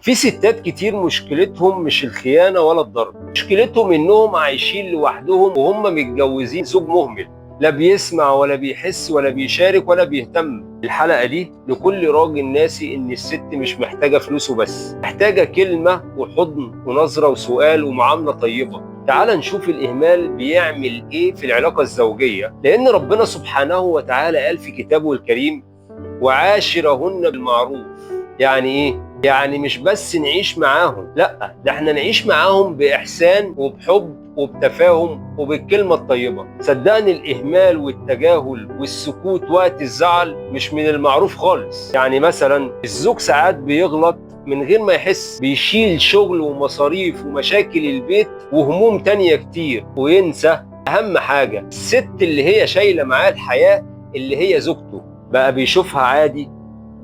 في ستات كتير مشكلتهم مش الخيانة ولا الضرب، مشكلتهم انهم عايشين لوحدهم وهم متجوزين زوج مهمل، لا بيسمع ولا بيحس ولا بيشارك ولا بيهتم. الحلقة دي لكل راجل ناسي ان الست مش محتاجة فلوسه بس، محتاجة كلمة وحضن ونظرة وسؤال ومعاملة طيبة. تعال نشوف الإهمال بيعمل إيه في العلاقة الزوجية، لأن ربنا سبحانه وتعالى قال في كتابه الكريم: وعاشرهن بالمعروف. يعني إيه؟ يعني مش بس نعيش معاهم، لا ده احنا نعيش معاهم بإحسان وبحب وبتفاهم وبالكلمة الطيبة. صدقني الإهمال والتجاهل والسكوت وقت الزعل مش من المعروف خالص. يعني مثلا الزوج ساعات بيغلط من غير ما يحس، بيشيل شغل ومصاريف ومشاكل البيت وهموم تانية كتير وينسى أهم حاجة: الست اللي هي شايلة معاه الحياة اللي هي زوجته. بقى بيشوفها عادي،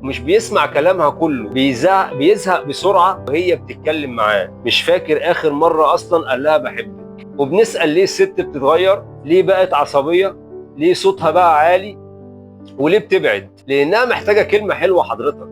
مش بيسمع كلامها كله، بيزهق بسرعة وهي بتتكلم معاه، مش فاكر آخر مرة أصلا قال لها بحبك. وبنسأل ليه الست بتتغير؟ ليه بقت عصبية؟ ليه صوتها بقى عالي؟ وليه بتبعد؟ لأنها محتاجة كلمة حلوة حضرتك.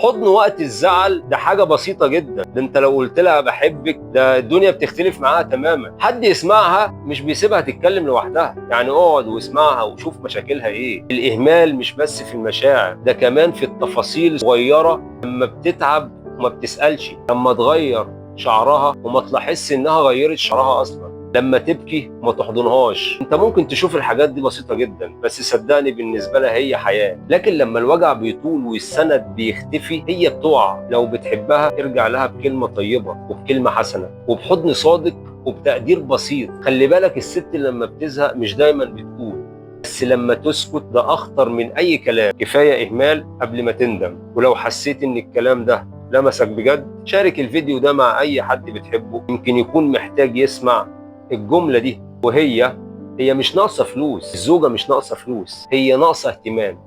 حضن وقت الزعل ده حاجة بسيطة جدا، ده انت لو قلت لها بحبك ده الدنيا بتختلف معاها تماما. حد يسمعها مش بيسيبها تتكلم لوحدها، يعني اقعد واسمعها وشوف مشاكلها ايه. الإهمال مش بس في المشاعر، ده كمان في التفاصيل الصغيرة، لما بتتعب وما بتسألش، لما تغير شعرها وما تلاحظش انها غيرت شعرها اصلا، لما تبكي وما تحضنهاش. انت ممكن تشوف الحاجات دي بسيطة جدا، بس صدقني بالنسبة لها هي حياة. لكن لما الوجع بيطول والسند بيختفي هي بتقع. لو بتحبها ارجع لها بكلمة طيبة وبكلمة حسنة وبحضن صادق وبتقدير بسيط. خلي بالك الست لما بتزهق مش دايما بتقول، بس لما تسكت ده اخطر من اي كلام. كفاية اهمال قبل ما تندم. ولو حسيت ان الكلام ده لمسك بجد، شارك الفيديو ده مع اي حد بتحبه، يمكن يكون محتاج يسمع الجملة دي. وهي مش ناقصة فلوس، الزوجة مش ناقصة فلوس، هي ناقصة اهتمام.